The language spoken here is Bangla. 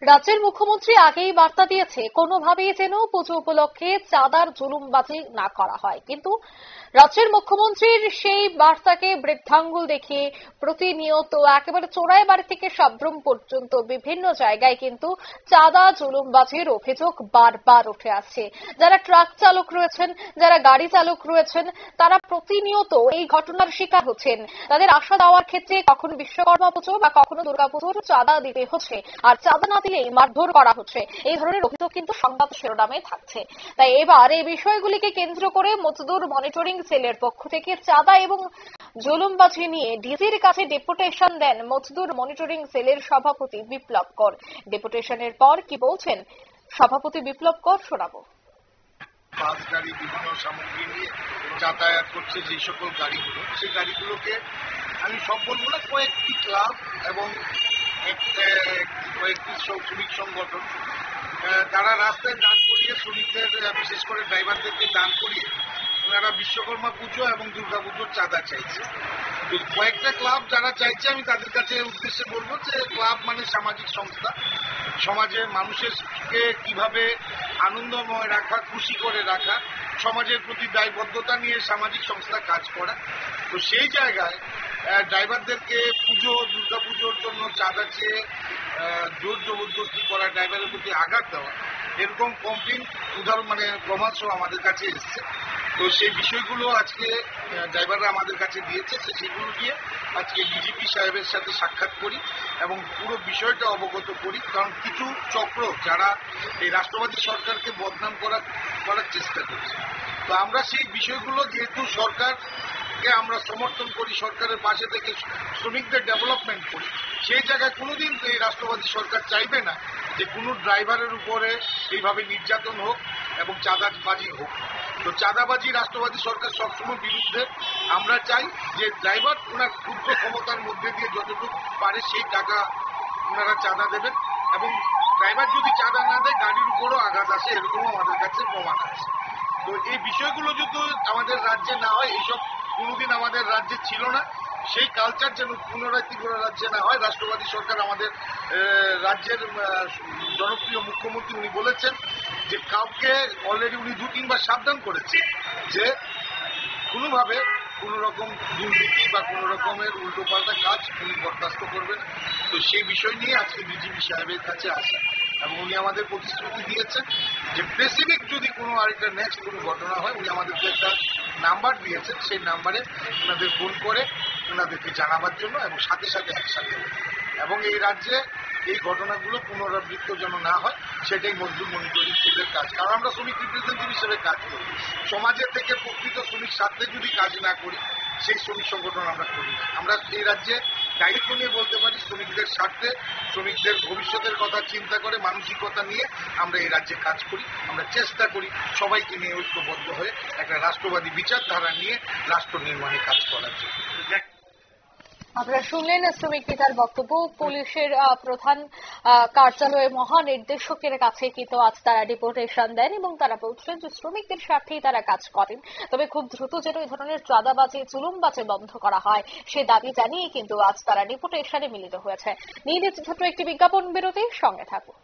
রাজ্যের মুখ্যমন্ত্রী আগেই বার্তা দিয়েছে কোনোভাবেই যেন পুজো উপলক্ষে চাঁদার জুলুমবাজি না করা হয়, কিন্তু রাজ্যের মুখ্যমন্ত্রীর সেই বার্তাকে বৃদ্ধাঙ্গুল দেখিয়ে প্রতিনিয়ত একেবারে চোরাইবাড়ি থেকে সাব্রুম পর্যন্ত বিভিন্ন জায়গায় কিন্তু চাঁদা জুলুমবাজির অভিযোগ বারবার উঠে আসছে। যারা ট্রাক চালক রয়েছেন, যারা গাড়ি চালক রয়েছেন, তারা প্রতিনিয়ত এই ঘটনার শিকার হচ্ছেন। তাদের আসা যাওয়ার ক্ষেত্রে কখনো বিশ্বকর্মা পুজো বা কখনো দুর্গাপুজোর চাঁদা দিতে হচ্ছে, আর চাঁদা না দিলেই মারধর করা হচ্ছে। এই ধরনের অভিযোগ কিন্তু সংবাদ শিরোনামে থাকছে। তাই এবার এই বিষয়গুলিকে কেন্দ্র করে মজদুর মনিটরিং সেলের পক্ষ থেকে চাঁদা এবং জুলুমবাজি নিয়ে ডিজির কাছে ডেপুটেশন দেন মজদুর মনিটরিং সেলের সভাপতি বিপ্লব কর। ডেপুটেশনের পর কি বলছেন সভাপতি বিপ্লব কর শোনাবো। বাস গাড়ি বিভিন্ন সামগ্রী নিয়ে যাতায়াত করছে যে সকল গাড়িগুলো, সেই গাড়িগুলোকে আমি সব বলবো না, কয়েকটি ক্লাব এবং কয়েকটি শ্রমিক সংগঠন তারা রাস্তায় দান করিয়ে শ্রমিকদের, বিশেষ করে ড্রাইভারদেরকে দান করিয়ে ওনারা বিশ্বকর্মা পুজো এবং দুর্গা পুজোর চাঁদা চাইছে। কয়েকটা ক্লাব যারা চাইছে, আমি তাদের কাছে উদ্দেশ্যে বলবো যে ক্লাব মানে সামাজিক সংস্থা, সমাজে মানুষকে কিভাবে আনন্দময় রাখা, খুশি করে রাখা, সমাজের প্রতি দায়বদ্ধতা নিয়ে সামাজিক সংস্থা কাজ করা। তো সেই জায়গায় ড্রাইভারদেরকে পুজো, দুর্গা পুজোর জন্য চাঁদা চেয়ে জোর জবরদস্তি করা, ড্রাইভারের প্রতি আঘাত দেওয়া, এরকম কমপ্লেন উদাহরণ প্রমাণ সহ আমাদের কাছে এসছে। তো সেই বিষয়গুলো আজকে ড্রাইভাররা আমাদের কাছে দিয়েছে, সেগুলো দিয়ে আজকে ডিজিপি সাহেবের সাথে সাক্ষাৎ করি এবং পুরো বিষয়টা অবগত করি। কারণ কিছু চক্র যারা এই রাষ্ট্রবাদী সরকারকে বদনাম করার চেষ্টা করছে, তো আমরা সেই বিষয়গুলো, যেহেতু সরকারকে আমরা সমর্থন করি, সরকারের পাশে থেকে শ্রমিকদের ডেভেলপমেন্ট করি, সেই জায়গায় কোনোদিন এই রাষ্ট্রবাদী সরকার চাইবে না যে কোনো ড্রাইভারের উপরে এইভাবে নির্যাতন হোক এবং চাঁদাবাজি হোক। তো চাঁদাবাজি রাষ্ট্রবাদী সরকার সবসময় বিরুদ্ধে। আমরা চাই যে ড্রাইভার ওনার ক্ষুদ্র ক্ষমতার মধ্যে দিয়ে যতটুকু পারে সেই টাকা ওনারা চাঁদা দেবেন, এবং ড্রাইভার যদি চাঁদা না দেয় গাড়ির উপরও আঘাত আসে, এরকমও আমাদের কাছে প্রমাণ আছে। তো এই বিষয়গুলো যদি আমাদের রাজ্যে না হয়, এইসব কোনোদিন আমাদের রাজ্যে ছিল না, সেই কালচার যেন পুনরায় ত্রিপুরা রাজ্যে না হয়। রাষ্ট্রবাদী সরকার, আমাদের রাজ্যের জনপ্রিয় মুখ্যমন্ত্রী, উনি বলেছেন যে কাউকে অলরেডি উনি 2-3 বার সাবধান করেছে যে কোনোভাবে কোনো রকম দুর্নীতি বা কোনো রকমের উল্টোপাল্টা কাজ উনি বরদাস্ত করবেন। তো সেই বিষয় নিয়ে আজকে ডিজিপি সাহেবের কাছে আসা, এবং উনি আমাদের প্রতিশ্রুতি দিয়েছেন যে স্পেসিফিক যদি কোনো আরেকটা নেক্সট কোনো ঘটনা হয়, উনি আমাদেরকে একটা নাম্বার দিয়েছেন, সেই নাম্বারে ওনাদের ফোন করে ওনাদেরকে জানাবার জন্য এবং সাথে সাথে অ্যাকশন নেবেন, এবং এই রাজ্যে এই ঘটনাগুলো পুনরাবৃত্ত যেন না হয়, সেটাই মজদুর মনিটরিং সেলের কাজ। কারণ আমরা শ্রমিক রিপ্রেজেন্টেটিভ হিসেবে কাজ করি, সমাজের থেকে প্রকৃত শ্রমিক স্বার্থে যদি কাজ না করি, সেই শ্রমিক সংগঠন আমরা করি না। আমরা এই রাজ্যে দায়িত্ব নিয়ে বলতে পারি, শ্রমিকদের স্বার্থে, শ্রমিকদের ভবিষ্যতের কথা চিন্তা করে, মানসিকতা নিয়ে আমরা এই রাজ্যে কাজ করি। আমরা চেষ্টা করি সবাইকে নিয়ে ঐক্যবদ্ধ হয়ে একটা রাষ্ট্রবাদী বিচারধারা নিয়ে রাষ্ট্র নির্মাণে কাজ করার জন্য। আপনারা শুনলেন শ্রমিক নেতার বক্তব্য। পুলিশের প্রধান কার্যালয়ের মহানির্দেশকের কাছে কিন্তু আজ তারা ডেপুটেশন দেন এবং তারা বলছেন যে শ্রমিকদের স্বার্থেই তারা কাজ করেন, তবে খুব দ্রুত যেন এই ধরনের চাঁদাবাজি, জুলুমবাজি বন্ধ করা হয়, সে দাবি জানিয়ে কিন্তু আজ তারা ডেপুটেশনে মিলিত হয়েছে। নিয়ে নিচ্ছে ছোট্ট একটি বিজ্ঞাপন বিরতি, সঙ্গে থাকুন।